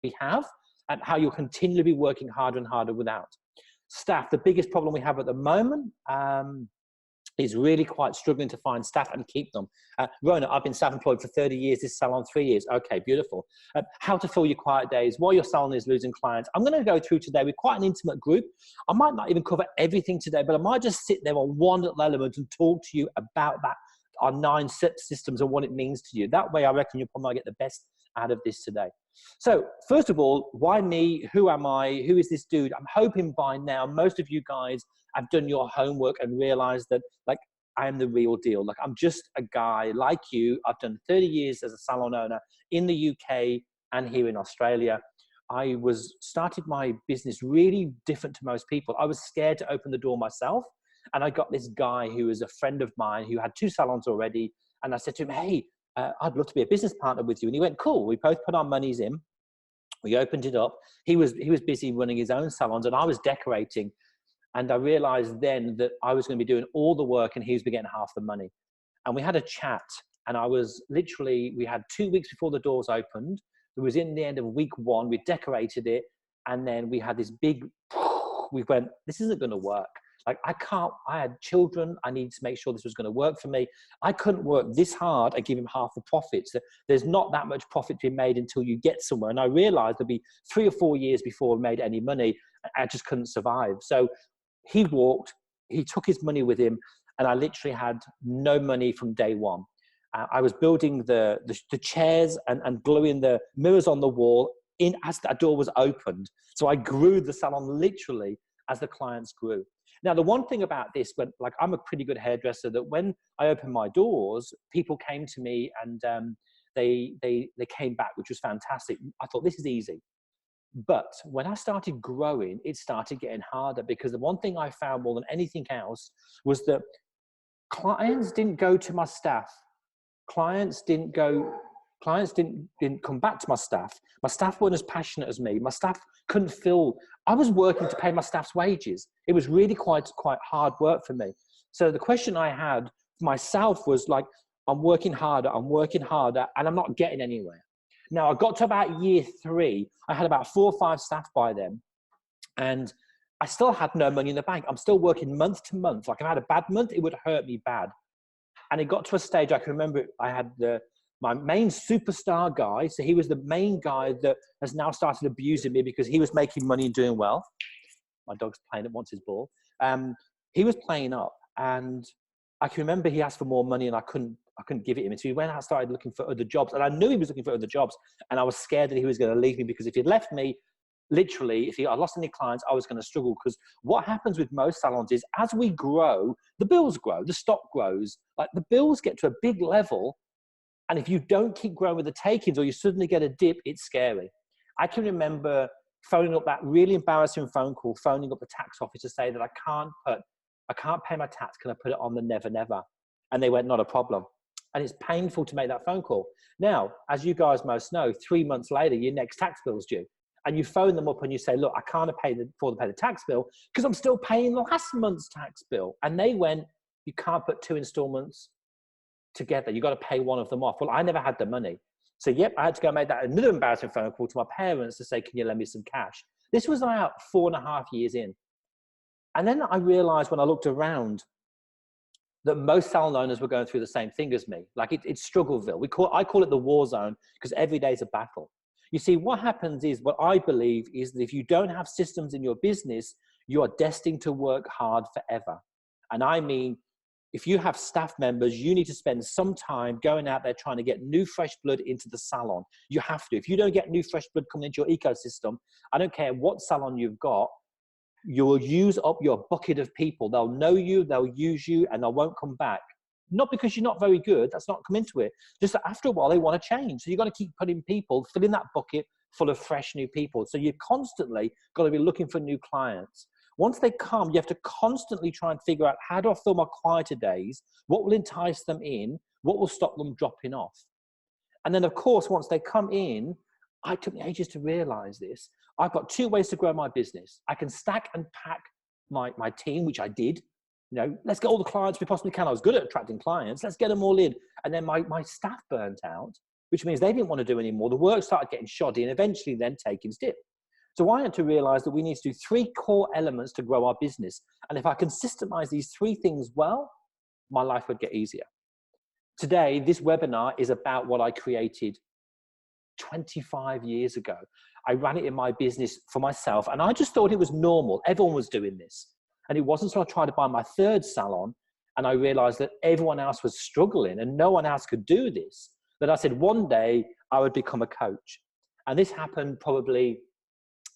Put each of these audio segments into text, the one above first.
we have and how you'll continually be working harder and harder without. Staff, the biggest problem we have at the moment is really quite struggling to find staff and keep them. Rona, I've been self-employed for 30 years, this salon 3 years. Okay, beautiful. How to fill your quiet days, while your salon is losing clients. I'm going to go through today with quite an intimate group. I might not even cover everything today, but I might just sit there on one little element and talk to you about that, our 9 systems and what it means to you. That way, I reckon you'll probably get the best out of this today. So first of all, why me? Who am I? Who is this dude? I'm hoping by now most of you guys have done your homework and realized that, like, I am the real deal. Like, I'm just a guy like you. I've done 30 years as a salon owner in the UK and here in Australia. I started my business really different to most people. I was scared to open the door myself. And I got this guy who was a friend of mine who had 2 salons already. And I said to him, hey, I'd love to be a business partner with you. And he went, cool. We both put our monies in. We opened it up. He was busy running his own salons and I was decorating. And I realized then that I was going to be doing all the work and he was getting half the money. And we had a chat and we had 2 weeks before the doors opened. It was in the end of week 1. We decorated it. And then we had this we went, this isn't going to work. Like, I had children. I needed to make sure this was going to work for me. I couldn't work this hard and give him half the profits. There's not that much profit to be made until you get somewhere. And I realized there'd be 3 or 4 years before I made any money. I just couldn't survive. So he took his money with him, and I literally had no money from day one. I was building the chairs and gluing the mirrors on the wall as that door was opened. So I grew the salon literally as the clients grew. Now, the one thing about this, like, I'm a pretty good hairdresser, that when I opened my doors, people came to me and they came back, which was fantastic. I thought, this is easy. But when I started growing, it started getting harder, because the one thing I found more than anything else was that clients didn't go to my staff. Clients didn't come back to my staff. My staff weren't as passionate as me. My staff couldn't fill. I was working to pay my staff's wages. It was really quite hard work for me. So the question I had for myself was like, I'm working harder, and I'm not getting anywhere. Now, I got to about year 3. I had about 4 or 5 staff by then, and I still had no money in the bank. I'm still working month to month. Like, if I had a bad month, it would hurt me bad. And it got to a stage, I can remember, I had my main superstar guy. So he was the main guy that has now started abusing me because he was making money and doing well. My dog's playing it, wants his ball. He was playing up, and I can remember he asked for more money and I couldn't give it him. And so he went out and started looking for other jobs. And I knew he was looking for other jobs. And I was scared that he was going to leave me, because if he'd left me, literally, if I lost any clients, I was going to struggle. Because what happens with most salons is, as we grow, the bills grow, the stock grows. Like, the bills get to a big level. And if you don't keep growing with the takings, or you suddenly get a dip, it's scary. I can remember phoning up that really embarrassing phone call, phoning up the tax office to say that I can't pay my tax. Can I put it on the never, never? And they went, not a problem. And it's painful to make that phone call. Now, as you guys most know, 3 months later, your next tax bill's due. And you phone them up and you say, look, I can't afford to pay the tax bill because I'm still paying last month's tax bill. And they went, you can't put 2 installments together. You've got to pay one of them off. Well, I never had the money. So, yep, I had to go make that another embarrassing phone call to my parents to say, can you lend me some cash? This was about 4.5 years in. And then I realized when I looked around that most salon owners were going through the same thing as me. Like, it's struggleville. I call it the war zone, because every day is a battle. You see, what happens is, what I believe is that if you don't have systems in your business, you are destined to work hard forever. And I mean, if you have staff members, you need to spend some time going out there trying to get new fresh blood into the salon. You have to. If you don't get new fresh blood coming into your ecosystem, I don't care what salon you've got, you will use up your bucket of people. They'll know you, they'll use you, and they won't come back. Not because you're not very good, that's not come into it. Just that after a while, they want to change. So you've got to keep putting people, filling that bucket full of fresh new people. So you've constantly got to be looking for new clients. Once they come, you have to constantly try and figure out, how do I fill my quieter days? What will entice them in? What will stop them dropping off? And then, of course, once they come in, I took me ages to realize this. I've got 2 ways to grow my business. I can stack and pack my team, which I did. You know, let's get all the clients we possibly can. I was good at attracting clients. Let's get them all in. And then my staff burnt out. which means they didn't want to do anymore. The work started getting shoddy and eventually then taking dip. So I had to realize that we need to do 3 core elements to grow our business. And if I can systemize these 3 things well, my life would get easier. Today, this webinar is about what I created 25 years ago. I ran it in my business for myself, and I just thought it was normal. Everyone was doing this. And it wasn't until I tried to buy my 3rd salon, and I realized that everyone else was struggling and no one else could do this, that I said one day I would become a coach. And this happened probably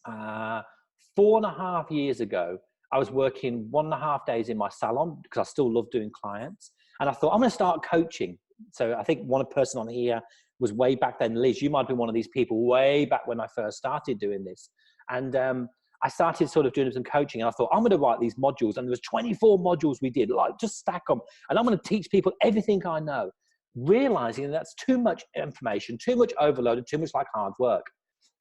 4.5 years ago. I was working 1.5 days in my salon because I still love doing clients. And I thought, I'm going to start coaching. So I think one person on here was way back then. Liz, you might be one of these people way back when I first started doing this. And I started sort of doing some coaching, and I thought, I'm going to write these modules. And there was 24 modules we did, like just stack them. And I'm going to teach people everything I know, realizing that's too much information, too much overload, and too much like hard work.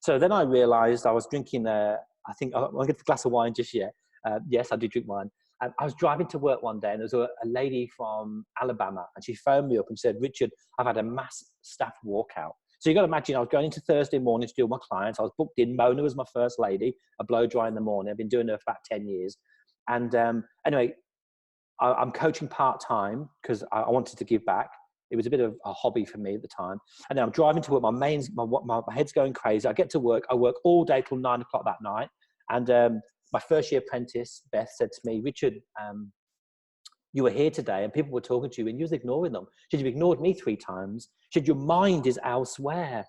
So then I realized I was drinking, I think, I'll get a glass of wine just yet. Yes, I do drink wine. I was driving to work one day, and there was a lady from Alabama, and she phoned me up and said, Richard, I've had a mass staff walkout. So you got to imagine, I was going into Thursday morning to deal with my clients. I was booked in. Mona was my first lady, a blow dry in the morning. I've been doing her for about 10 years. And anyway, I'm coaching part-time because I wanted to give back. It was a bit of a hobby for me at the time. And then I'm driving to work. My head's going crazy. I get to work. I work all day till 9 o'clock that night. And my first year apprentice, Beth, said to me, Richard, you were here today and people were talking to you and you was ignoring them. She said, you've ignored me 3 times. She said, your mind is elsewhere.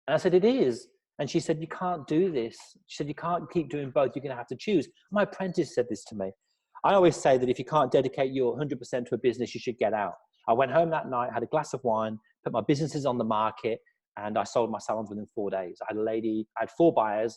And I said, it is. And she said, you can't do this. She said, you can't keep doing both. You're going to have to choose. My apprentice said this to me. I always say that if you can't dedicate your 100% to a business, you should get out. I went home that night, had a glass of wine, put my businesses on the market, and I sold my salons within 4 days. I had 4 buyers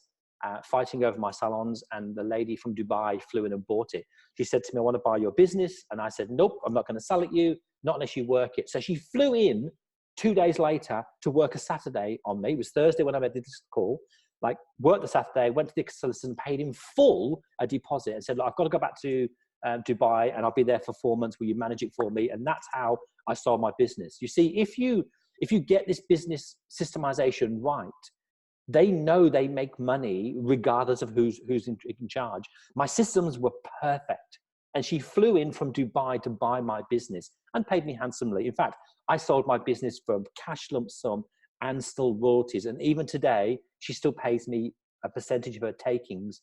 fighting over my salons, and the lady from Dubai flew in and bought it. She said to me, I want to buy your business. And I said, nope, I'm not going to sell it you, not unless you work it. So she flew in 2 days later to work a Saturday on me. It was Thursday when I made this call. Like, worked the Saturday, went to the solicitor and paid in full a deposit and said, look, I've got to go back to Dubai and I'll be there for 4 months. Will you manage it for me? And that's how I sold my business. You see, if you get this business systemization right, they know they make money regardless of who's in charge. My systems were perfect. And she flew in from Dubai to buy my business and paid me handsomely. In fact, I sold my business for cash lump sum and still royalties. And even today, she still pays me a percentage of her takings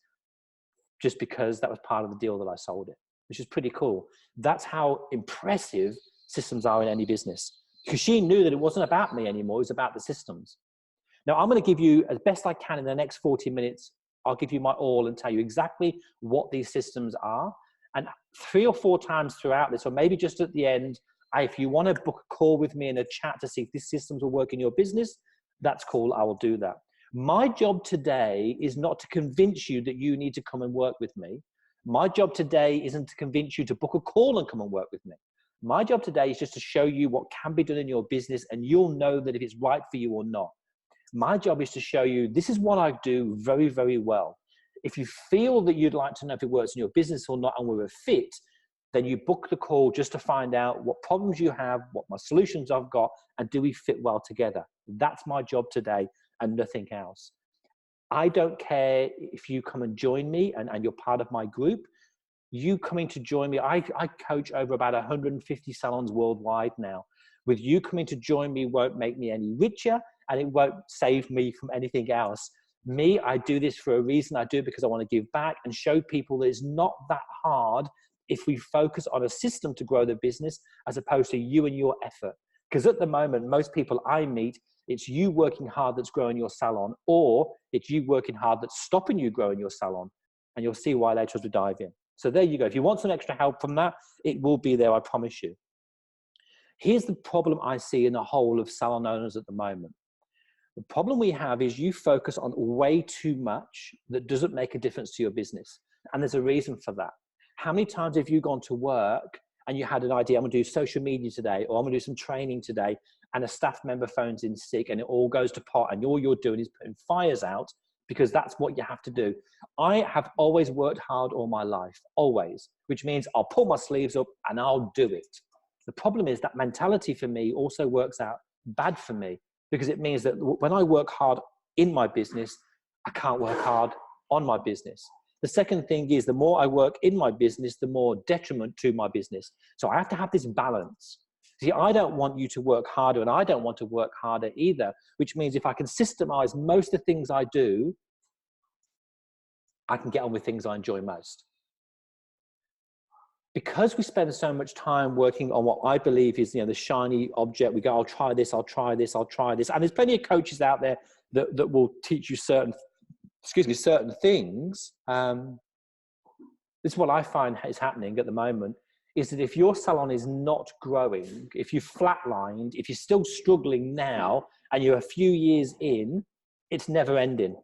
just because that was part of the deal that I sold it, which is pretty cool. That's how impressive systems are in any business. Because she knew that it wasn't about me anymore, it was about the systems. Now, I'm going to give you, as best I can in the next 40 minutes, I'll give you my all and tell you exactly what these systems are. And 3 or 4 times throughout this, or maybe just at the end, if you want to book a call with me in a chat to see if these systems will work in your business, that's cool, I will do that. My job today is not to convince you that you need to come and work with me. My job today isn't to convince you to book a call and come and work with me. My job today is just to show you what can be done in your business, and you'll know that if it's right for you or not. My job is to show you, this is what I do very, very well. If you feel that you'd like to know if it works in your business or not and we're a fit, then you book the call just to find out what problems you have, what my solutions I've got, and do we fit well together. That's my job today and nothing else. I don't care if you come and join me and you're part of my group. You coming to join me, I coach over about 150 salons worldwide now. With you coming to join me won't make me any richer, and it won't save me from anything else. Me, I do this for a reason. I do it because I want to give back and show people that it's not that hard if we focus on a system to grow the business as opposed to you and your effort. Because at the moment, most people I meet, it's you working hard that's growing your salon, or it's you working hard that's stopping you growing your salon. And you'll see why later as we dive in. So there you go. If you want some extra help from that, it will be there, I promise you. Here's the problem I see in the whole of salon owners at the moment. The problem we have is you focus on way too much that doesn't make a difference to your business. And there's a reason for that. How many times have you gone to work and you had an idea, I'm going to do social media today, or I'm going to do some training today, and a staff member phones in sick and it all goes to pot, and all you're doing is putting fires out because that's what you have to do. I have always worked hard all my life, always, which means I'll pull my sleeves up and I'll do it. The problem is that mentality for me also works out bad for me. because it means that when I work hard in my business, I can't work hard on my business. The second thing is the more I work in my business, the more detriment to my business. So I have to have this balance. See, I don't want you to work harder, and I don't want to work harder either, which means if I can systemize most of the things I do, I can get on with things I enjoy most. Because we spend so much time working on what I believe is, the shiny object, we go, I'll try this, I'll try this, I'll try this. And there's plenty of coaches out there that will teach you certain things. This is what I find is happening at the moment, is that if your salon is not growing, if you've flatlined, if you're still struggling now and you're a few years in, it's never ending.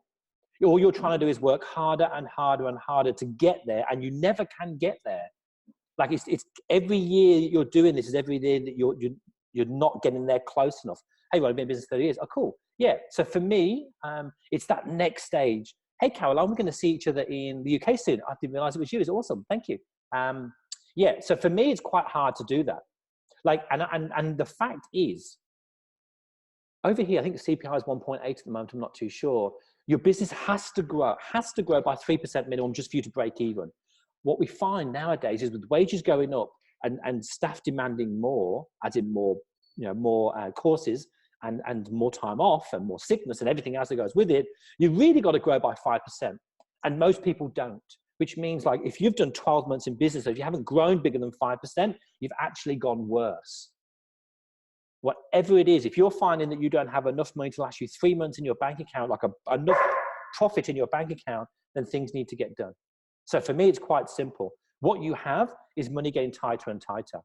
All you're trying to do is work harder and harder and harder to get there, and you never can get there. Like it's every year you're doing this is every year that you're not getting there close enough. Hey, well, I've been in business 30 years. Oh, cool. Yeah. So for me, it's that next stage. Hey, Caroline, we're going to see each other in the UK soon. I didn't realize it was you. It's awesome. Thank you. Yeah. So for me, it's quite hard to do that. Like, and the fact is, over here, I think the CPI is 1.8 at the moment. I'm not too sure. Your business has to grow by 3% minimum just for you to break even. What we find nowadays is with wages going up and staff demanding more, as in more courses and more time off and more sickness and everything else that goes with it, you really got to grow by 5%. And most people don't, which means like if you've done 12 months in business, or if you haven't grown bigger than 5%, you've actually gone worse. Whatever it is, if you're finding that you don't have enough money to last you 3 months in your bank account, like enough profit in your bank account, then things need to get done. So for me, it's quite simple. What you have is money getting tighter and tighter.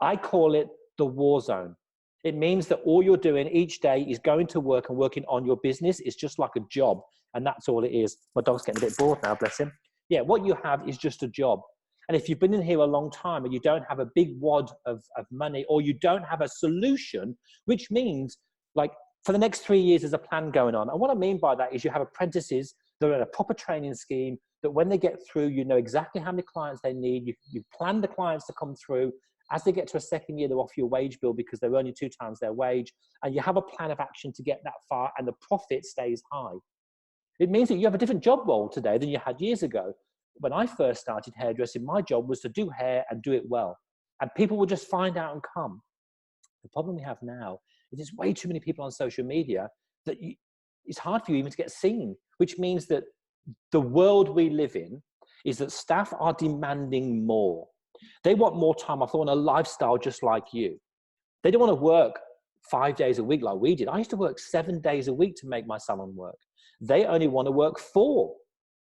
I call it the war zone. It means that all you're doing each day is going to work and working on your business. It's just like a job, and that's all it is. My dog's getting a bit bored now, bless him. Yeah, what you have is just a job. And if you've been in here a long time and you don't have a big wad of money, or you don't have a solution, which means like for the next 3 years there's a plan going on. And what I mean by that is you have apprentices that are in a proper training scheme, that when they get through, you know exactly how many clients they need. You plan the clients to come through. As they get to a second year, they're off your wage bill because they're earning 2 times their wage. And you have a plan of action to get that far, and the profit stays high. It means that you have a different job role today than you had years ago. When I first started hairdressing, my job was to do hair and do it well. And people would just find out and come. The problem we have now is there's way too many people on social media that it's hard for you even to get seen, which means that the world we live in is that staff are demanding more. They want more time off. They want a lifestyle just like you. They don't want to work 5 days a week like we did. I used to work 7 days a week to make my salon work. They only want to work 4.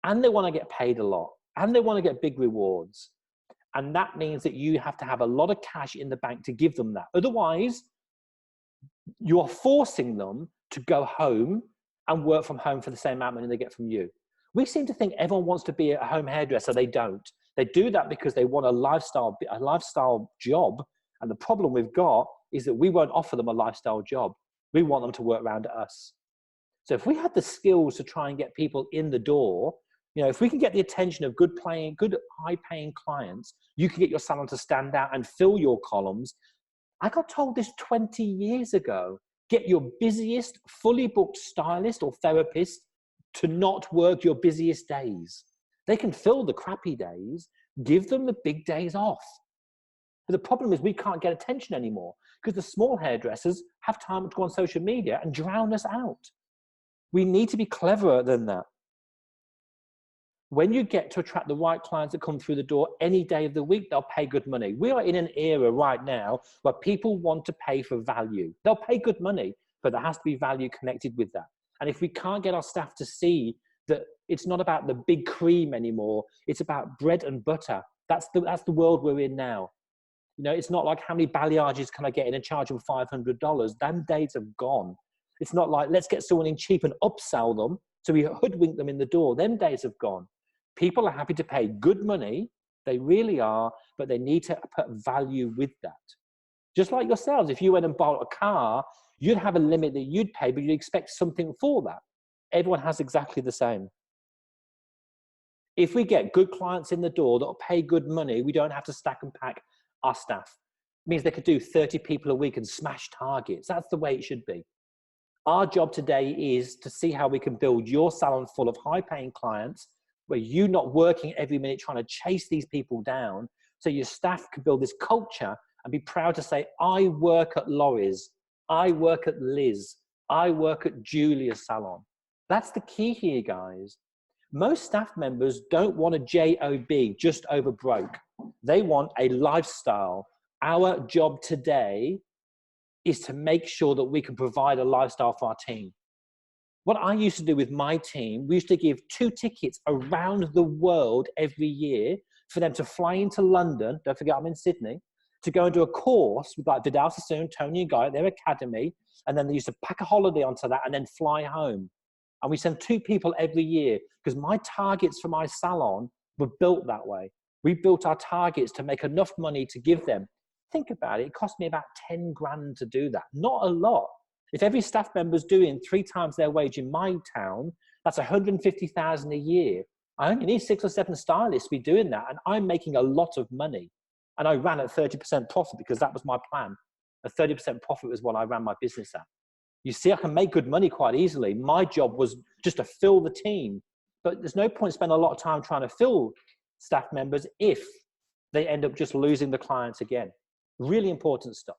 And they want to get paid a lot. And they want to get big rewards. And that means that you have to have a lot of cash in the bank to give them that. Otherwise, you're forcing them to go home and work from home for the same amount of money they get from you. We seem to think everyone wants to be a home hairdresser. They don't. They do that because they want a lifestyle job. And the problem we've got is that we won't offer them a lifestyle job. We want them to work around us. So if we had the skills to try and get people in the door, if we can get the attention of good high-paying clients, you can get your salon to stand out and fill your columns. I got told this 20 years ago. Get your busiest, fully booked stylist or therapist to not work your busiest days. They can fill the crappy days, give them the big days off. But the problem is we can't get attention anymore because the small hairdressers have time to go on social media and drown us out. We need to be cleverer than that. When you get to attract the right clients that come through the door any day of the week, they'll pay good money. We are in an era right now where people want to pay for value. They'll pay good money, but there has to be value connected with that. And if we can't get our staff to see that it's not about the big cream anymore, it's about bread and butter. That's the world we're in now. It's not like how many balayages can I get in and charge them $500? Them days have gone. It's not like let's get someone in cheap and upsell them so we hoodwink them in the door. Them days have gone. People are happy to pay good money. They really are, but they need to put value with that. Just like yourselves, if you went and bought a car, you'd have a limit that you'd pay, but you'd expect something for that. Everyone has exactly the same. If we get good clients in the door that will pay good money, we don't have to stack and pack our staff. It means they could do 30 people a week and smash targets. That's the way it should be. Our job today is to see how we can build your salon full of high-paying clients where you're not working every minute trying to chase these people down, so your staff can build this culture and be proud to say, I work at Laurie's, I work at Liz, I work at Julia's salon. That's the key here, guys. Most staff members don't want a job just over broke. They want a lifestyle. Our job today is to make sure that we can provide a lifestyle for our team. What I used to do with my team, we used to give 2 tickets around the world every year for them to fly into London, don't forget I'm in Sydney, to go and do a course with like Vidal Sassoon, Tony and Guy at their academy, and then they used to pack a holiday onto that and then fly home. And we send 2 people every year because my targets for my salon were built that way. We built our targets to make enough money to give them. Think about it, it cost me about 10 grand to do that, not a lot. If every staff member's doing 3 times their wage in my town, that's 150,000 a year. I only need 6 or 7 stylists to be doing that, and I'm making a lot of money. And I ran at 30% profit because that was my plan. A 30% profit was what I ran my business at. You see, I can make good money quite easily. My job was just to fill the team, but there's no point spending a lot of time trying to fill staff members if they end up just losing the clients again. Really important stuff.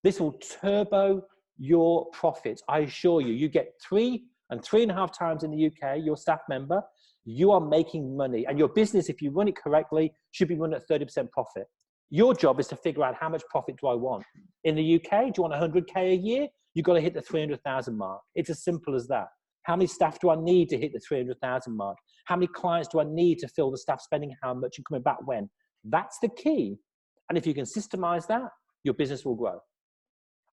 This will turbo your profits. I assure you, you get 3 and 3.5 times in the UK, your staff member, you are making money. And your business, if you run it correctly, should be run at 30% profit. Your job is to figure out how much profit do I want. In the UK, do you want 100K a year? You've got to hit the 300,000 mark. It's as simple as that. How many staff do I need to hit the 300,000 mark? How many clients do I need to fill the staff spending how much and coming back when? That's the key. And if you can systemize that, your business will grow.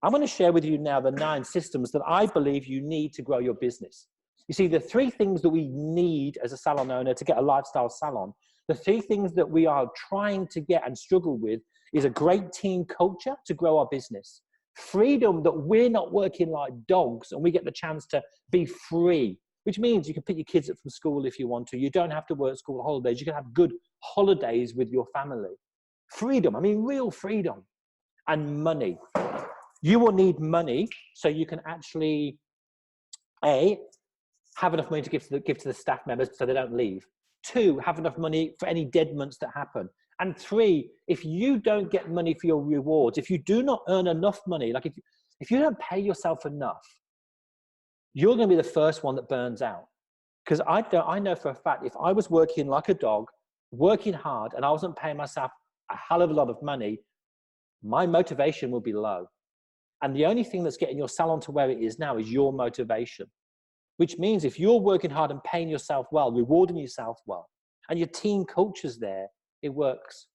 I'm going to share with you now the 9 systems that I believe you need to grow your business. You see, the 3 things that we need as a salon owner to get a lifestyle salon, the 3 things that we are trying to get and struggle with is a great team culture to grow our business. Freedom, that we're not working like dogs and we get the chance to be free, which means you can pick your kids up from school if you want to. You don't have to work school holidays. You can have good holidays with your family. Freedom, I mean real freedom. And money. You will need money so you can actually, A, have enough money to give to the staff members so they don't leave. 2, have enough money for any dead months that happen. And 3, if you don't get money for your rewards, if you do not earn enough money, like if you don't pay yourself enough, you're going to be the first one that burns out. Because I know for a fact, if I was working like a dog, working hard, and I wasn't paying myself a hell of a lot of money, my motivation will be low. And the only thing that's getting your salon to where it is now is your motivation. Which means if you're working hard and paying yourself well, rewarding yourself well, and your team culture's there, it works.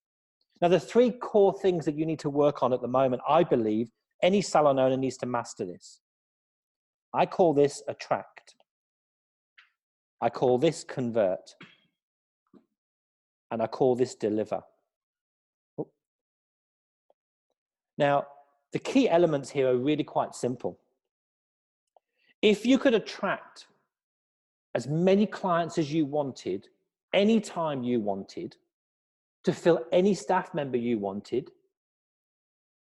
Now, the 3 core things that you need to work on at the moment, I believe any salon owner needs to master this. I call this attract. I call this convert. And I call this deliver. Now, the key elements here are really quite simple. If you could attract as many clients as you wanted, anytime you wanted, to fill any staff member you wanted,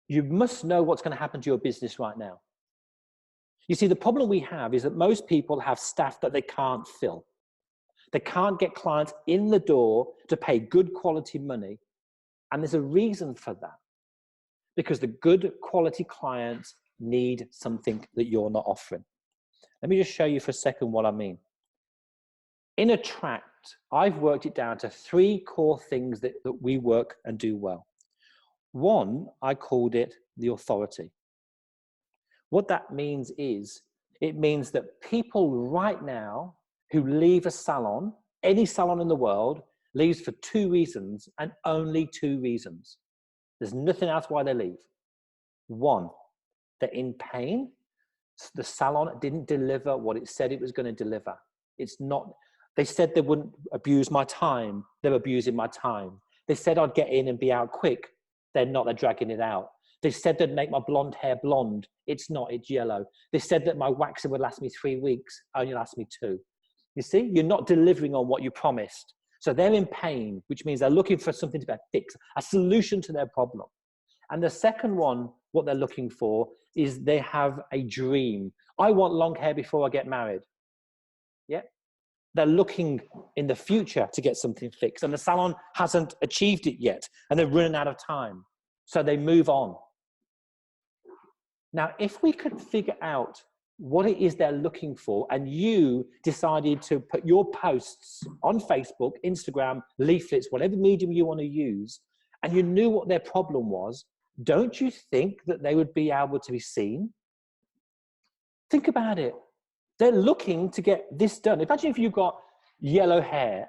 you must know what's going to happen to your business right now. You see, the problem we have is that most people have staff that they can't fill. They can't get clients in the door to pay good quality money. And there's a reason for that. Because the good quality clients need something that you're not offering. Let me just show you for a second what I mean. In Attract, I've worked it down to 3 core things that we work and do well. 1, I called it the authority. What that means is, it means that people right now who leave a salon, any salon in the world, leaves for 2 reasons and only 2 reasons. There's nothing else why they leave. 1, they're in pain. The salon didn't deliver what it said it was going to deliver. It's not, they said they wouldn't abuse my time. They're abusing my time. They said I'd get in and be out quick. They're not, they're dragging it out. They said they'd make my blonde hair blonde. It's not, it's yellow. They said that my waxing would last me 3 weeks. Only last me 2. You see, you're not delivering on what you promised. So they're in pain, which means they're looking for something to fix, a solution to their problem. And the second one what they're looking for is they have a dream. I want long hair before I get married. Yeah. They're looking in the future to get something fixed, and the salon hasn't achieved it yet, and they're running out of time. So they move on. Now, if we could figure out what it is they're looking for, and you decided to put your posts on Facebook, Instagram, leaflets, whatever medium you want to use, and you knew what their problem was, don't you think that they would be able to be seen? Think about it. They're looking to get this done. Imagine if you've got yellow hair,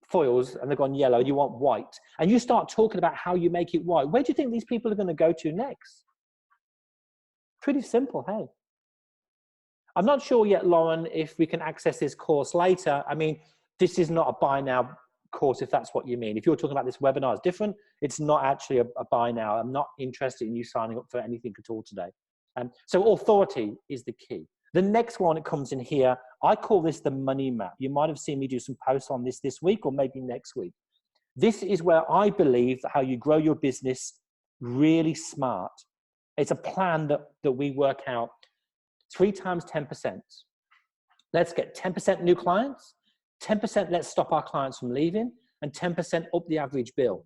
foils, and they've gone yellow, and you want white, and you start talking about how you make it white. Where do you think these people are going to go to next? Pretty simple, hey? I'm not sure yet, Lauren, if we can access this course later. I mean, this is not a buy now course, if that's what you mean. If you're talking about this webinar, it's different. It's not actually a buy now. I'm not interested in you signing up for anything at all today. So authority is the key. The next one, it comes in here. I call this the money map. You might have seen me do some posts on this week or maybe next week. This is where I believe that how you grow your business really smart. It's a plan that we work out 3 times 10%. Let's get 10% new clients, 10% let's stop our clients from leaving, and 10% up the average bill.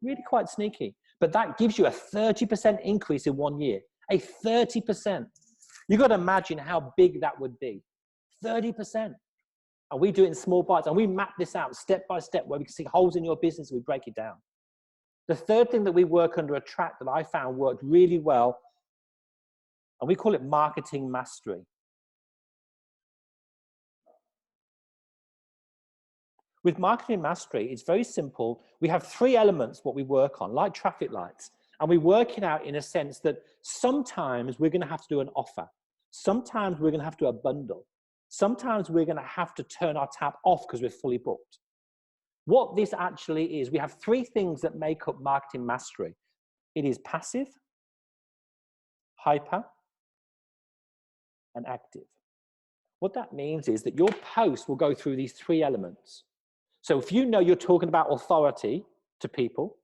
Really quite sneaky. But that gives you a 30% increase in 1 year. A 30%. You've got to imagine how big that would be. 30%. And we do it in small bites. And we map this out step by step where we can see holes in your business and we break it down. The third thing that we work under a track that I found worked really well, and we call it marketing mastery. With marketing mastery, it's very simple. We have 3 elements what we work on, like traffic lights. And we work it out in a sense that sometimes we're going to have to do an offer. Sometimes we're going to have to do a bundle. Sometimes we're going to have to turn our tap off because we're fully booked. What this actually is, we have 3 things that make up marketing mastery. It is passive, hyper, and active. What that means is that your post will go through these 3 elements. So if you know you're talking about authority to people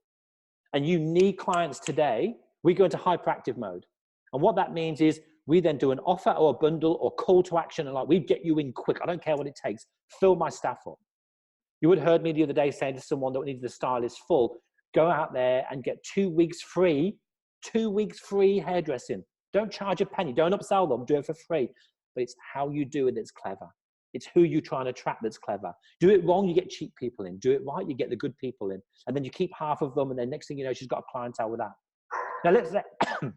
and you need clients today, we go into hyperactive mode. And what that means is we then do an offer or a bundle or call to action, and like, we get you in quick. I don't care what it takes. Fill my staff up. You would have heard me the other day saying to someone that needed a stylist full, go out there and get 2 weeks free, 2 weeks free hairdressing. Don't charge a penny. Don't upsell them. Do it for free. But it's how you do it that's clever. It's who you try and attract that's clever. Do it wrong, you get cheap people in. Do it right, you get the good people in. And then you keep half of them, and then next thing you know, she's got a clientele with that. Now,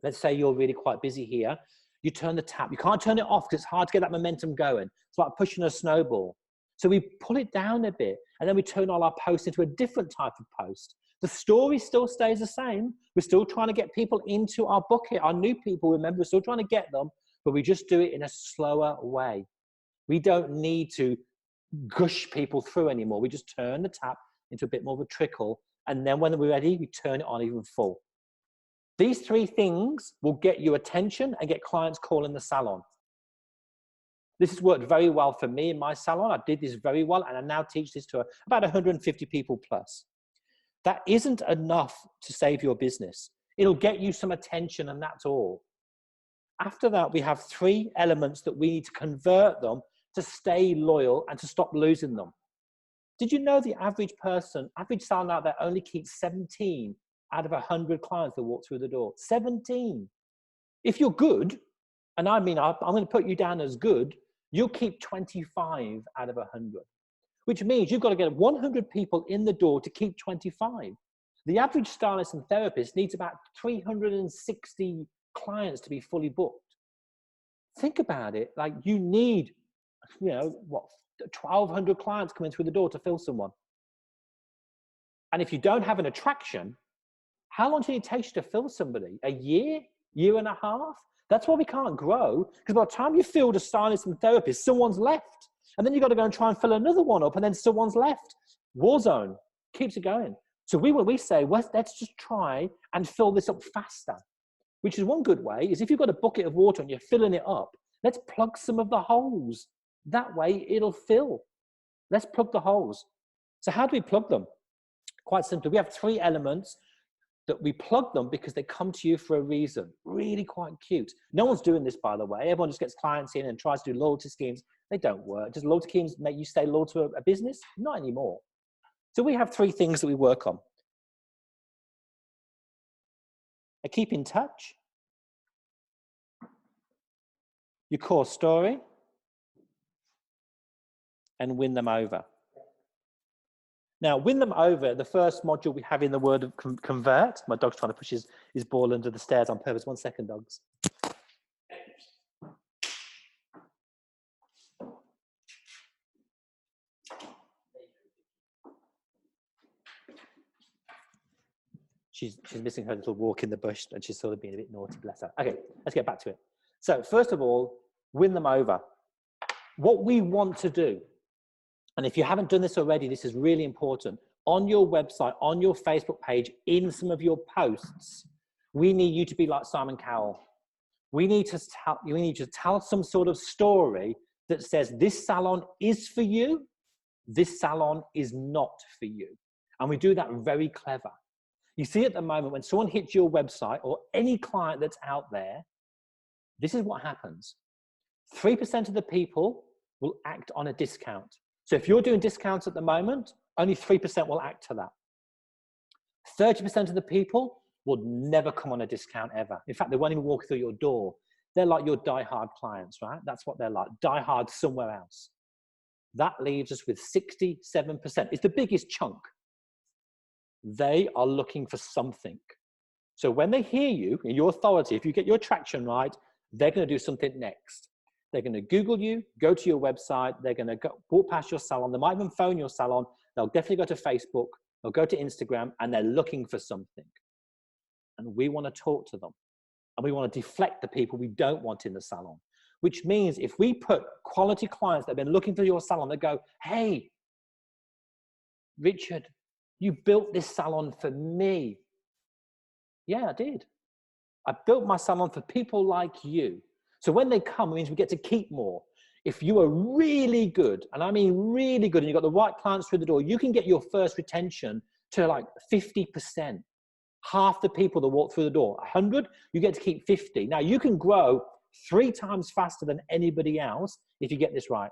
let's say you're really quite busy here. You turn the tap. You can't turn it off because it's hard to get that momentum going. It's like pushing a snowball. So we pull it down a bit, and then we turn all our posts into a different type of post. The story still stays the same. We're still trying to get people into our bucket, our new people, remember, we're still trying to get them, but we just do it in a slower way. We don't need to gush people through anymore. We just turn the tap into a bit more of a trickle, and then when we're ready, we turn it on even full. These 3 things will get you attention and get clients calling the salon. This has worked very well for me in my salon. I did this very well, and I now teach this to about 150 people plus. That isn't enough to save your business. It'll get you some attention, and that's all. After that, we have 3 elements that we need to convert them to stay loyal and to stop losing them. Did you know the average person, average salon out there only keeps 17 out of 100 clients that walk through the door? 17. If you're good, and I mean, I'm going to put you down as good, you'll keep 25 out of 100, which means you've got to get 100 people in the door to keep 25. The average stylist and therapist needs about 360 clients to be fully booked. Think about it. Like, you need, 1,200 clients coming through the door to fill someone. And if you don't have an attraction, how long do it take you to fill somebody? A year? Year and a half? That's why we can't grow, because by the time you filled a stylist and therapist, someone's left. And then you've got to go and try and fill another one up, and then someone's left. War zone. Keeps it going. So we say, well, let's just try and fill this up faster. Which is one good way, is if you've got a bucket of water and you're filling it up, let's plug some of the holes. That way it'll fill. Let's plug the holes. So how do we plug them? Quite simply, we have 3 elements that we plug them because they come to you for a reason. Really quite cute. No one's doing this, by the way. Everyone just gets clients in and tries to do loyalty schemes. They don't work. Does loyalty schemes make you stay loyal to a business? Not anymore. So we have 3 things that we work on. A keep in touch, your core story, and win them over. Now, win them over, the first module we have in the word of convert. My dog's trying to push his ball under the stairs on purpose. 1 second, dogs. She's missing her little walk in the bush and she's sort of being a bit naughty, bless her. Okay, let's get back to it. So first of all, win them over. What we want to do, and if you haven't done this already, this is really important. On your website, on your Facebook page, in some of your posts, we need you to be like Simon Cowell. You need to tell some sort of story that says this salon is for you, this salon is not for you. And we do that very clever. You see at the moment, when someone hits your website or any client that's out there, this is what happens. 3% of the people will act on a discount. So if you're doing discounts at the moment, only 3% will act to that. 30% of the people will never come on a discount ever. In fact, they won't even walk through your door. They're like your die-hard clients, right? That's what they're like, die-hard somewhere else. That leaves us with 67%. It's the biggest chunk. They are looking for something. So when they hear you, in your authority, if you get your traction right, they're going to do something next. They're going to Google you, go to your website, they're going to walk past your salon, they might even phone your salon, they'll definitely go to Facebook, they'll go to Instagram, and they're looking for something. And we want to talk to them. And we want to deflect the people we don't want in the salon. Which means if we put quality clients that have been looking for your salon, they go, hey, Richard, you built this salon for me. Yeah, I did. I built my salon for people like you. So when they come, it means we get to keep more. If you are really good, and I mean really good, and you've got the right clients through the door, you can get your first retention to like 50%. Half the people that walk through the door, 100, you get to keep 50. Now you can grow 3 times faster than anybody else if you get this right.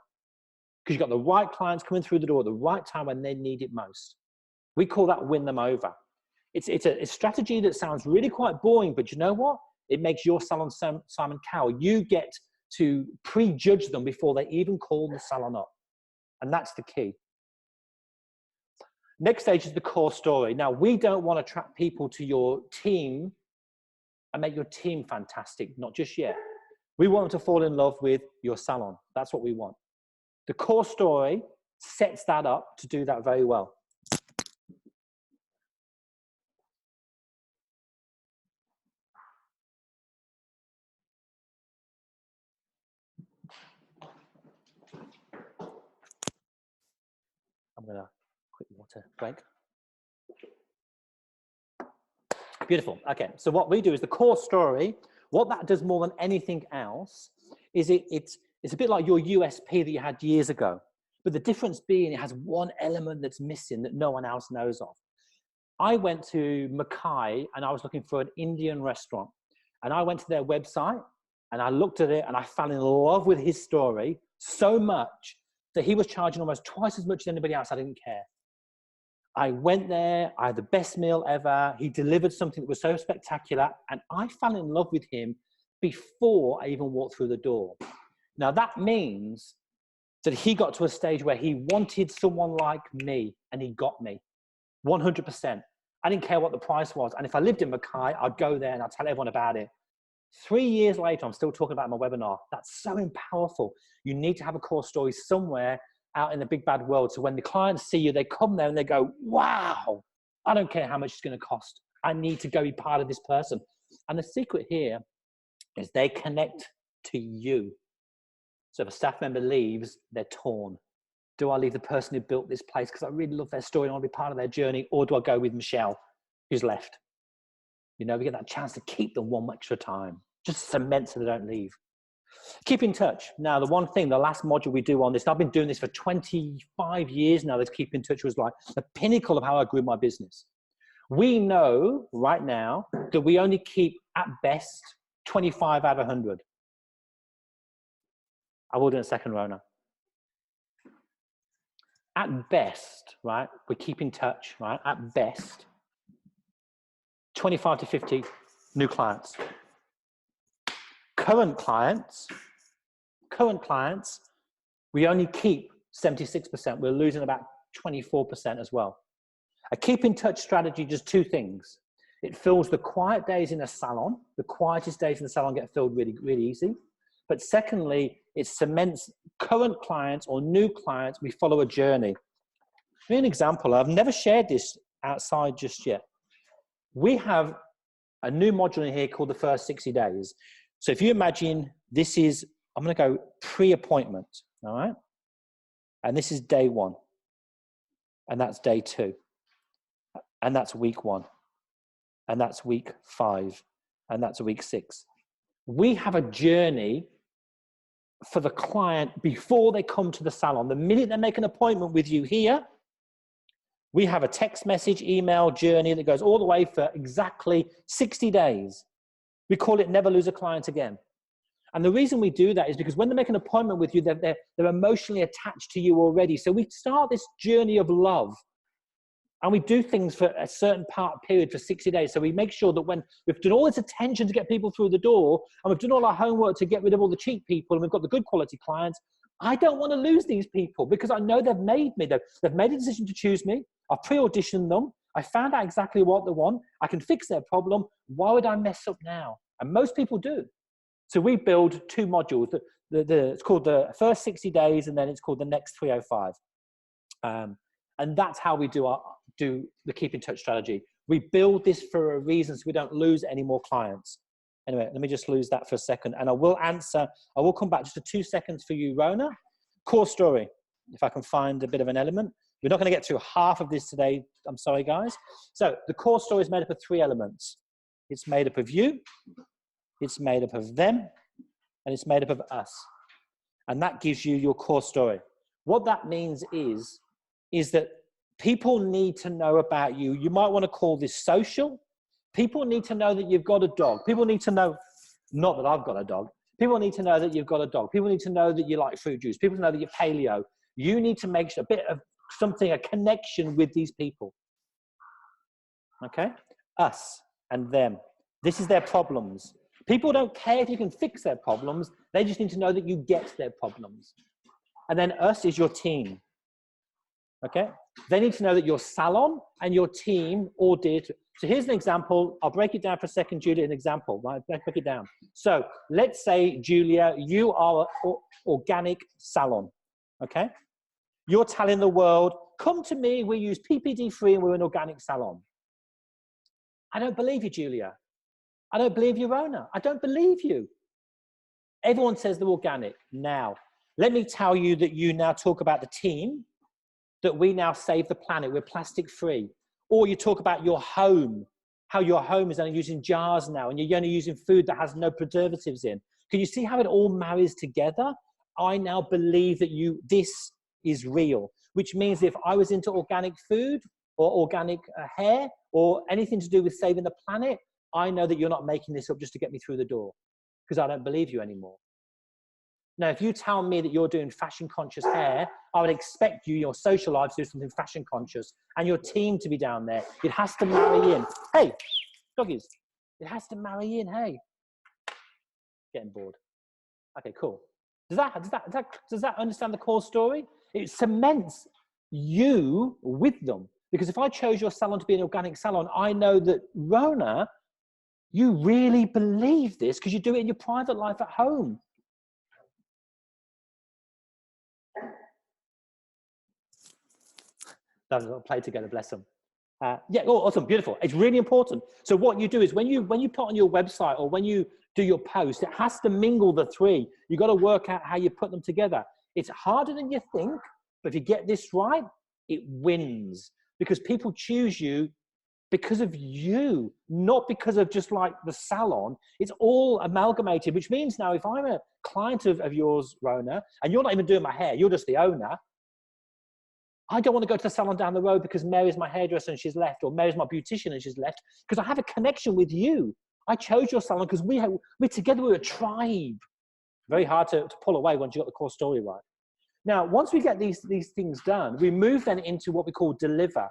Because you've got the right clients coming through the door at the right time when they need it most. We call that win them over. It's a strategy that sounds really quite boring, but you know what? It makes your salon Simon Cowell. You get to prejudge them before they even call the salon up. And that's the key. Next stage is the core story. Now, we don't want to attract people to your team and make your team fantastic, not just yet. We want them to fall in love with your salon. That's what we want. The core story sets that up to do that very well. I'm going to quick water break. Beautiful. Okay, so what we do is the core story. What that does more than anything else is it's a bit like your USP that you had years ago. But the difference being it has one element that's missing that no one else knows of. I went to Mackay and I was looking for an Indian restaurant. And I went to their website and I looked at it and I fell in love with his story so much that he was charging almost twice as much as anybody else. I didn't care. I went there, I had the best meal ever. He delivered something that was so spectacular, and I fell in love with him before I even walked through the door. Now that means that he got to a stage where he wanted someone like me, and he got me, 100%. I didn't care what the price was, and if I lived in Mackay, I'd go there and I'd tell everyone about it. 3 years later, I'm still talking about it in my webinar. That's so powerful. You need to have a core story somewhere out in the big bad world. So when the clients see you, they come there and they go, wow, I don't care how much it's going to cost. I need to go be part of this person. And the secret here is they connect to you. So if a staff member leaves, they're torn. Do I leave the person who built this place because I really love their story and I want to be part of their journey? Or do I go with Michelle, who's left? You know, we get that chance to keep them one extra time. Just cement so they don't leave. Keep in touch. Now, the one thing, the last module we do on this, and I've been doing this for 25 years now, this keep in touch was like the pinnacle of how I grew my business. We know right now that we only keep, at best, 25 out of 100. I will do in a second, Rona. At best, right, we keep in touch, right, at best, 25 to 50 new clients. Current clients, we only keep 76%. We're losing about 24% as well. A keep in touch strategy does two things. It fills the quiet days in a salon. The quietest days in the salon get filled really, really easy. But secondly, it cements current clients or new clients. We follow a journey. For an example, I've never shared this outside just yet. We have a new module in here called the first 60 days. So if you imagine this is, I'm going to go pre-appointment, all right? And this is day 1. And that's day 2. And that's week 1. And that's week 5. And that's week 6. We have a journey for the client before they come to the salon. The minute they make an appointment with you here, we have a text message, email journey that goes all the way for exactly 60 days. We call it Never Lose a Client Again. And the reason we do that is because when they make an appointment with you, they're emotionally attached to you already. So we start this journey of love. And we do things for a certain period for 60 days. So we make sure that when we've done all this attention to get people through the door, and we've done all our homework to get rid of all the cheap people, and we've got the good quality clients, I don't want to lose these people because I know they've made me. They've made a decision to choose me. I've pre-auditioned them. I found out exactly what they want. I can fix their problem. Why would I mess up now? And most people do. So we build 2 modules. It's called the first 60 days, and then it's called the next 305. And that's how we do the keep in touch strategy. We build this for a reason so we don't lose any more clients. Anyway, let me just lose that for a second. And I will come back just for 2 seconds for you, Rona. Core story, if I can find a bit of an element. We're not going to get through half of this today. I'm sorry, guys. So the core story is made up of 3 elements. It's made up of you, it's made up of them, and it's made up of us. And that gives you your core story. What that means is that people need to know about you. You might want to call this social. People need to know that you've got a dog. People need to know, not that I've got a dog. People need to know that you've got a dog. People need to know that you like fruit juice. People know that you're paleo. You need to make a bit of something, a connection with these people. Okay? Us and them. This is their problems. People don't care if you can fix their problems. They just need to know that you get their problems. And then us is your team. Okay? They need to know that your salon and your team all did. So here's an example. I'll break it down for a second, Julia, an example. Right? Let's break it down. So let's say, Julia, you are an organic salon. Okay? You're telling the world, come to me, we use PPD-free and we're an organic salon. I don't believe you, Julia. I don't believe you, Rona. I don't believe you. Everyone says they're organic. Now, let me tell you that you now talk about the team, that we now save the planet. We're plastic free. Or you talk about your home, how your home is only using jars now and you're only using food that has no preservatives in. Can you see how it all marries together? I now believe that this is real, which means if I was into organic food or organic hair or anything to do with saving the planet, I know that you're not making this up just to get me through the door because I don't believe you anymore. Now, if you tell me that you're doing fashion conscious hair, I would expect you, your social life, to do something fashion conscious and your team to be down there. It has to marry in. Hey, doggies, it has to marry in. Hey, getting bored. Okay, cool. Does that understand the core story? It cements you with them. Because if I chose your salon to be an organic salon, I know that, Rona, you really believe this because you do it in your private life at home. That was play together, bless them. Yeah, oh, awesome, beautiful. It's really important. So what you do is when you put on your website or when you do your post, it has to mingle the 3. You got to work out how you put them together. It's harder than you think, but if you get this right, it wins because people choose you because of you, not because of just like the salon. It's all amalgamated, which means now if I'm a client of yours, Rona, and you're not even doing my hair, you're just the owner, I don't want to go to the salon down the road because Mary's my hairdresser and she's left, or Mary's my beautician and she's left, because I have a connection with you. I chose your salon because we're together, we're a tribe. Very hard to pull away once you've got the core story right. Now, once we get these things done, we move then into what we call deliver.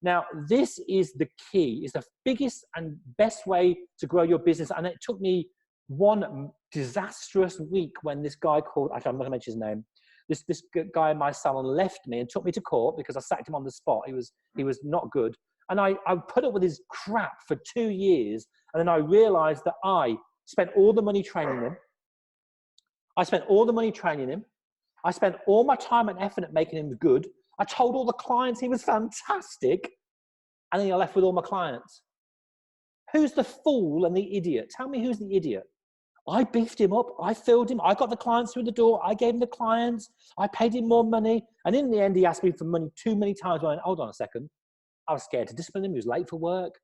Now, this is the key. It's the biggest and best way to grow your business. And it took me one disastrous week when this guy called, actually, I'm not going to mention his name. This guy in my salon left me and took me to court because I sacked him on the spot. He was not good. And I put up with his crap for 2 years. And then I realized that I spent all the money training him. I spent all my time and effort at making him good. I told all the clients he was fantastic. And then you're left with all my clients. Who's the fool and the idiot? Tell me who's the idiot. I beefed him up. I filled him. I got the clients through the door. I gave him the clients. I paid him more money. And in the end, he asked me for money too many times. I went, hold on a second. I was scared to discipline him. He was late for work.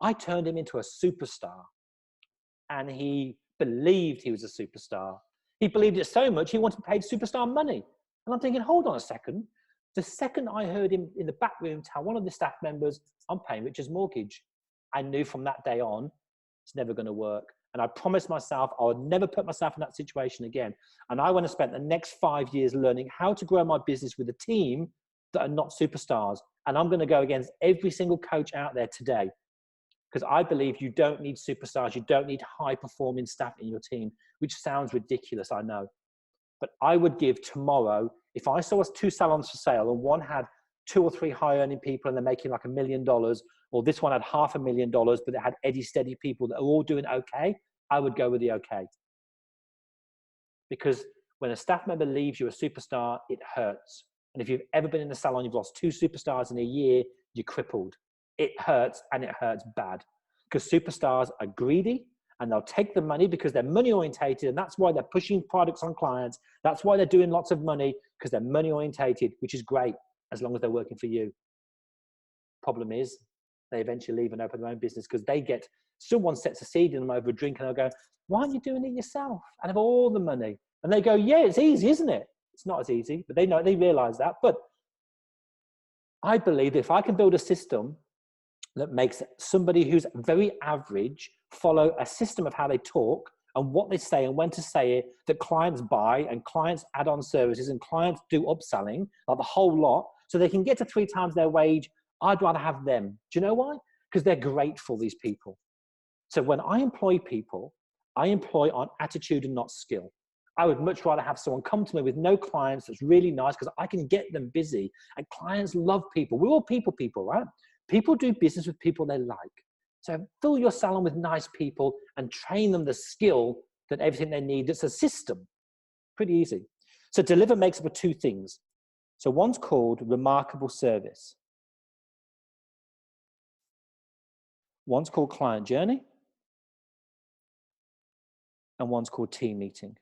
I turned him into a superstar. And he believed he was a superstar. He believed it so much, he wanted paid superstar money. And I'm thinking, hold on a second. The second I heard him in the back room tell one of the staff members, I'm paying Richard's mortgage, I knew from that day on, it's never going to work. And I promised myself I would never put myself in that situation again. And I want to spend the next 5 years learning how to grow my business with a team that are not superstars. And I'm going to go against every single coach out there today. Because I believe you don't need superstars. You don't need high-performing staff in your team, which sounds ridiculous, I know. But I would give tomorrow, if I saw us 2 salons for sale and one had 2 or 3 high-earning people and they're making like $1 million, or this one had $500,000, but it had steady people that are all doing okay, I would go with the okay. Because when a staff member leaves you a superstar, it hurts. And if you've ever been in a salon, you've lost 2 superstars in a year, you're crippled. It hurts, and it hurts bad, because superstars are greedy and they'll take the money because they're money orientated. And that's why they're pushing products on clients. That's why they're doing lots of money, because they're money orientated, which is great as long as they're working for you. Problem is they eventually leave and open their own business because someone sets a seed in them over a drink and they'll go, why aren't you doing it yourself and have all the money? And they go, yeah, it's easy, isn't it? It's not as easy, but they realize that. But I believe that if I can build a system that makes somebody who's very average follow a system of how they talk and what they say and when to say it, that clients buy and clients add on services and clients do upselling, like the whole lot, so they can get to 3 times their wage, I'd rather have them. Do you know why? Because they're grateful, these people. So when I employ people, I employ on attitude and not skill. I would much rather have someone come to me with no clients that's really nice because I can get them busy. And clients love people. We're all people, right? People do business with people they like. So fill your salon with nice people and train them the skill that everything they need. It's a system. Pretty easy. So deliver makes up of 2 things. So one's called remarkable service. One's called client journey. And one's called team meeting.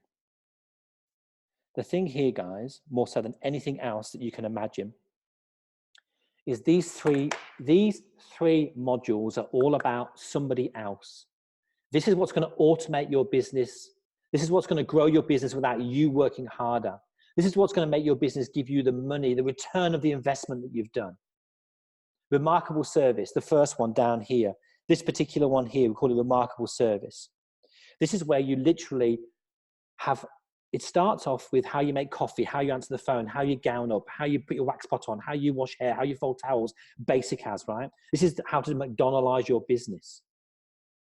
The thing here, guys, more so than anything else that you can imagine, is these three modules are all about somebody else. This is what's going to automate your business. This is what's going to grow your business without you working harder. This is what's going to make your business give you the money, the return of the investment that you've done. Remarkable service, the first one down here. This particular one here, we call it remarkable service. This is where you literally have, it starts off with how you make coffee, how you answer the phone, how you gown up, how you put your wax pot on, how you wash hair, how you fold towels, basic as, right? This is how to McDonald's your business.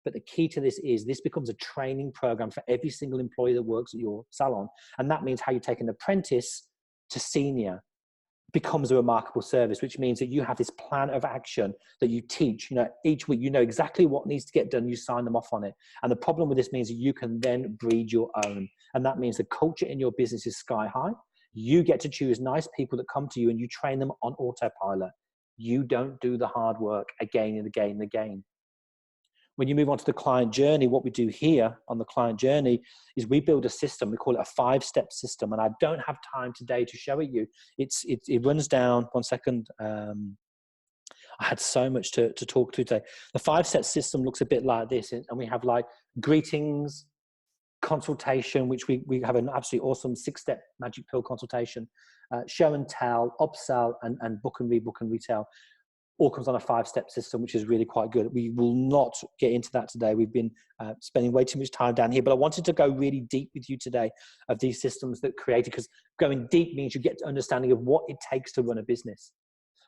But the key to this is this becomes a training program for every single employee that works at your salon. And that means how you take an apprentice to senior becomes a remarkable service, which means that you have this plan of action that you teach, each week, exactly what needs to get done. You sign them off on it. And the problem with this means that you can then breed your own. And that means the culture in your business is sky high. You get to choose nice people that come to you and you train them on autopilot. You don't do the hard work again and again and again. When you move on to the client journey, what we do here on the client journey is we build a system. We call it a 5-step system. And I don't have time today to show it you. It runs down, 1 second. I had so much to talk through today. The 5-step system looks a bit like this. And we have like greetings, consultation, which we have an absolutely awesome 6-step magic pill consultation. show and tell, upsell, and book and retail. All comes on a 5-step system, which is really quite good. We will not get into that today. We've been spending way too much time down here, but I wanted to go really deep with you today of these systems that created, because going deep means you get to understanding of what it takes to run a business.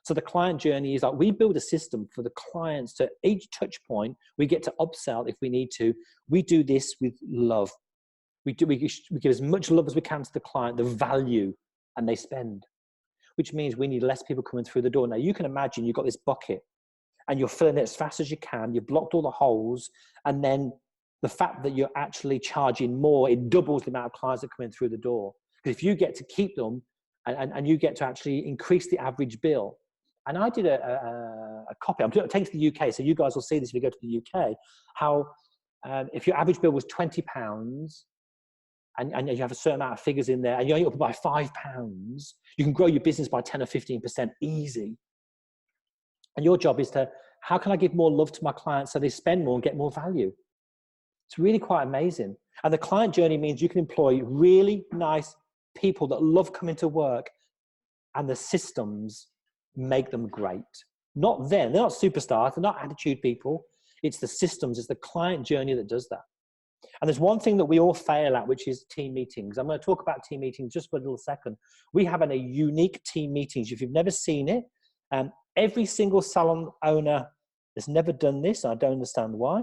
So the client journey is like, we build a system for the clients to each touch point. We get to upsell if we need to. We do this with love. We give as much love as we can to the client, the value, and they spend, which means we need less people coming through the door. Now, you can imagine you've got this bucket and you're filling it as fast as you can. You've blocked all the holes. And then the fact that you're actually charging more, it doubles the amount of clients that come in through the door. Because if you get to keep them and you get to actually increase the average bill. And I did a copy. I'm taking to the UK, so you guys will see this if you go to the UK, how if your average bill was £20, and you have a certain amount of figures in there, and you're only up by £5, you can grow your business by 10 or 15% easy. And your job is to, how can I give more love to my clients so they spend more and get more value? It's really quite amazing. And the client journey means you can employ really nice people that love coming to work, and the systems make them great. Not them, they're not superstars, they're not attitude people. It's the systems, it's the client journey that does that. And there's one thing that we all fail at, which is team meetings. I'm going to talk about team meetings just for a little second. We have a unique team meetings. If you've never seen it, every single salon owner has never done this. I don't understand why.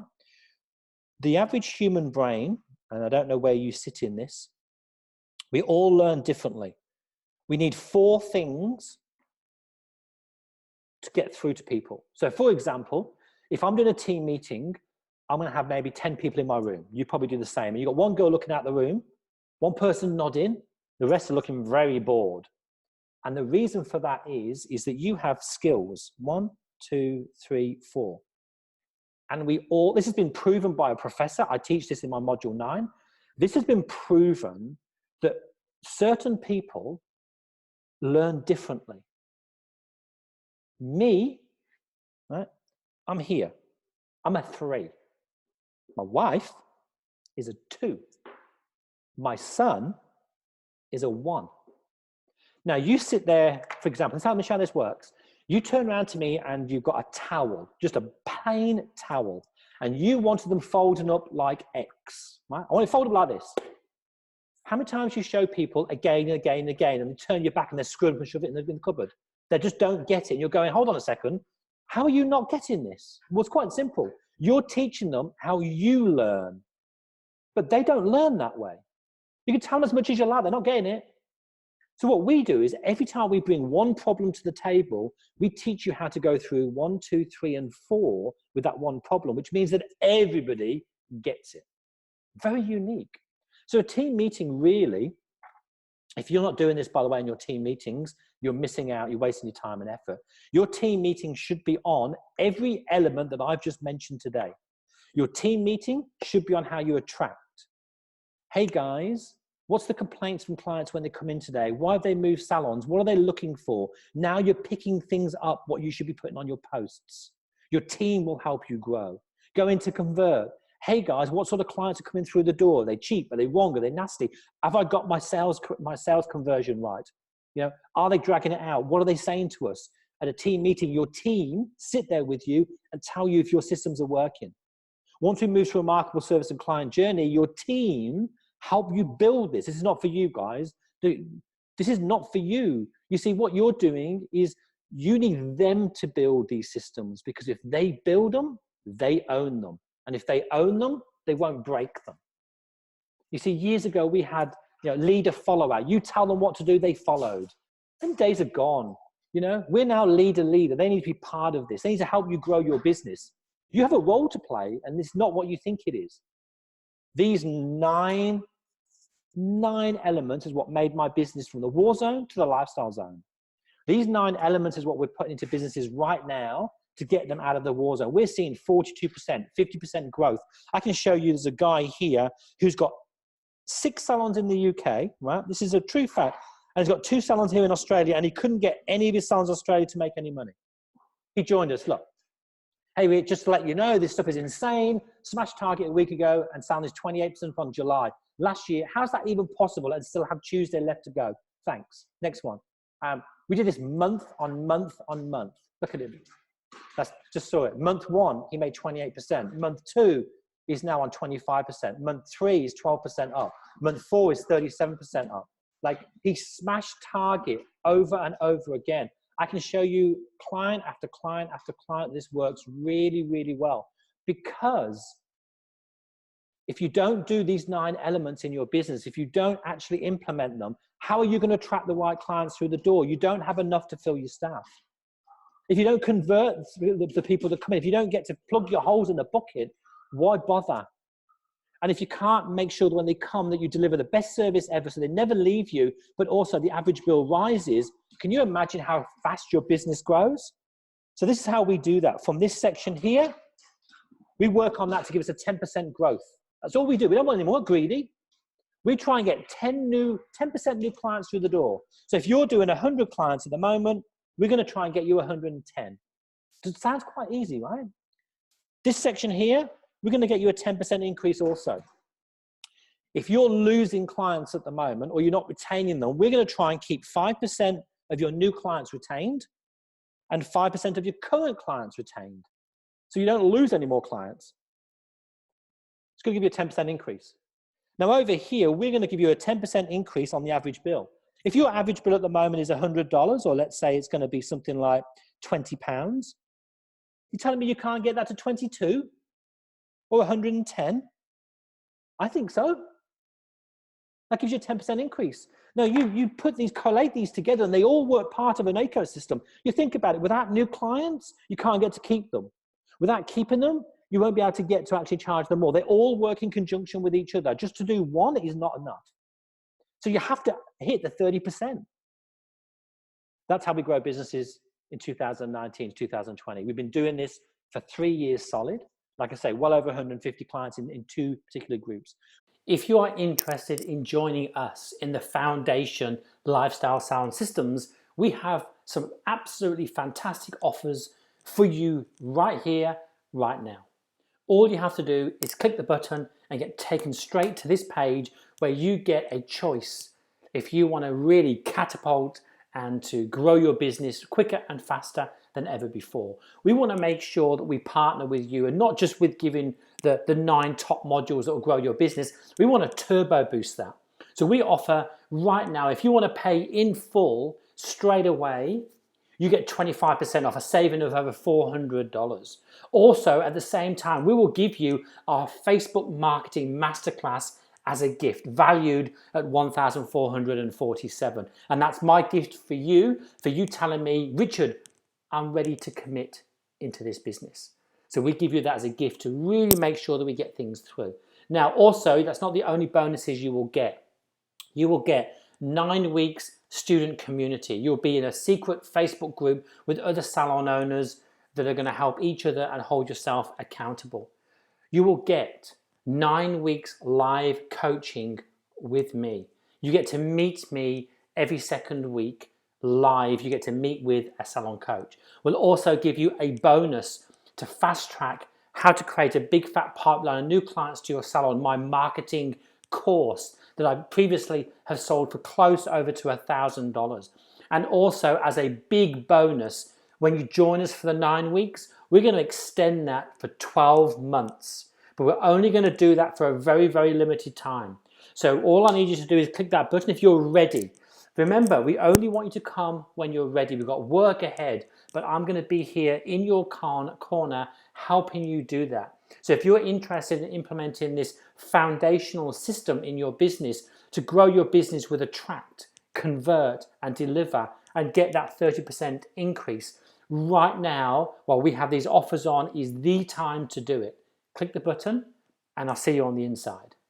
The average human brain, and I don't know where you sit in this, we all learn differently. We need 4 things to get through to people. So for example, if I'm doing a team meeting, I'm going to have maybe 10 people in my room. You probably do the same. And you've got one girl looking out the room, one person nodding, the rest are looking very bored. And the reason for that is that you have skills. 1, 2, 3, 4. And this has been proven by a professor. I teach this in my module 9. This has been proven that certain people learn differently. Me, right? I'm here. I'm a 3. My wife is a 2. My son is a 1. Now you sit there, for example, tell me how this works. You turn around to me and you've got a towel, just a plain towel, and you wanted them folding up like X, right? I want it folded up like this. How many times you show people again and again and again, and they turn your back and they screw up and shove it in the cupboard? They just don't get it. And you're going, hold on a second. How are you not getting this? Well, it's quite simple. You're teaching them how you learn, but they don't learn that way. You can tell them as much as you like, they're not getting it. So what we do is every time we bring one problem to the table, we teach you how to go through 1, 2, 3, and 4 with that one problem, which means that everybody gets it. Very unique. So a team meeting really, if you're not doing this, by the way, in your team meetings, you're missing out, you're wasting your time and effort. Your team meeting should be on every element that I've just mentioned today. Your team meeting should be on how you attract. Hey guys, what's the complaints from clients when they come in today? Why have they moved salons? What are they looking for? Now you're picking things up, what you should be putting on your posts. Your team will help you grow. Go into convert. Hey guys, what sort of clients are coming through the door? Are they cheap? Are they wrong? Are they nasty? Have I got my sales conversion right? You know, are they dragging it out? What are they saying to us? At a team meeting, your team sit there with you and tell you if your systems are working. Once we move to a remarkable service and client journey, your team help you build this. This is not for you guys. This is not for you. You see, what you're doing is you need them to build these systems, because if they build them, they own them. And if they own them, they won't break them. You see, years ago, we had leader follower. You tell them what to do, they followed. Them days are gone. You know, we're now leader. They need to be part of this. They need to help you grow your business. You have a role to play, and it's not what you think it is. These nine elements is what made my business from the war zone to the lifestyle zone. These 9 elements is what we're putting into businesses right now to get them out of the war zone. We're seeing 42%, 50% growth. I can show you there's a guy here who's got 6 salons in the UK, right? This is a true fact. And he's got 2 salons here in Australia, and he couldn't get any of his salons in Australia to make any money. He joined us. Look, hey, just to let you know, this stuff is insane. Smashed target a week ago, and salon is 28% from July. Last year, how's that even possible and still have Tuesday left to go? Thanks. Next one. We did this month on month on month. Look at him. That's just saw it. Month 1, he made 28%. Month 2, he's now on 25%. Month 3 is 12% up. Month 4 is 37% up. Like, he smashed target over and over again. I can show you client after client after client. This works really, really well, because if you don't do these 9 elements in your business, if you don't actually implement them, how are you going to attract the right clients through the door? You don't have enough to fill your staff. If you don't convert the people that come in, if you don't get to plug your holes in the bucket, why bother? And if you can't make sure that when they come that you deliver the best service ever so they never leave you, but also the average bill rises, can you imagine how fast your business grows? So this is how we do that. From this section here, we work on that to give us a 10% growth. That's all we do. We don't want any more greedy. We try and get 10% new clients through the door. So if you're doing 100 clients at the moment, we're going to try and get you 110. It sounds quite easy, right? This section here, we're going to get you a 10% increase also. If you're losing clients at the moment, or you're not retaining them, we're going to try and keep 5% of your new clients retained and 5% of your current clients retained. So you don't lose any more clients. It's going to give you a 10% increase. Now over here, we're going to give you a 10% increase on the average bill. If your average bill at the moment is $100, or let's say it's going to be something like £20, you're telling me you can't get that to 22 or 110? I think so. That gives you a 10% increase. Now you collate these together, and they all work part of an ecosystem. You think about it, without new clients, you can't get to keep them. Without keeping them, you won't be able to get to actually charge them more. They all work in conjunction with each other. Just to do one is not enough. So you have to hit the 30%. That's how we grow businesses in 2019, 2020. We've been doing this for 3 years solid. Like I say, well over 150 clients in 2 particular groups. If you are interested in joining us in the Foundation Lifestyle Salon Systems, we have some absolutely fantastic offers for you right here, right now. All you have to do is click the button and get taken straight to this page where you get a choice if you want to really catapult and to grow your business quicker and faster than ever before. We want to make sure that we partner with you, and not just with giving the 9 top modules that will grow your business. We want to turbo boost that. So we offer right now, if you want to pay in full straight away, you get 25% off, a saving of over $400. Also, at the same time, we will give you our Facebook Marketing Masterclass as a gift, valued at $1,447. And that's my gift for you telling me, Richard, I'm ready to commit into this business. So we give you that as a gift to really make sure that we get things through. Now, also, that's not the only bonuses you will get. You will get 9 weeks student community. You'll be in a secret Facebook group with other salon owners that are going to help each other and hold yourself accountable. You will get 9 weeks live coaching with me. You get to meet me every second week live. You get to meet with a salon coach. We'll also give you a bonus to fast track how to create a big fat pipeline of new clients to your salon, my marketing course that I previously have sold for close over to $1,000. And also, as a big bonus, when you join us for the 9 weeks, we're going to extend that for 12 months. But we're only going to do that for a very, very limited time. So all I need you to do is click that button if you're ready. Remember, we only want you to come when you're ready. We've got work ahead, but I'm going to be here in your corner helping you do that. So if you're interested in implementing this foundational system in your business to grow your business with attract, convert, and deliver, and get that 30% increase, right now, while we have these offers on, is the time to do it. Click the button, and I'll see you on the inside.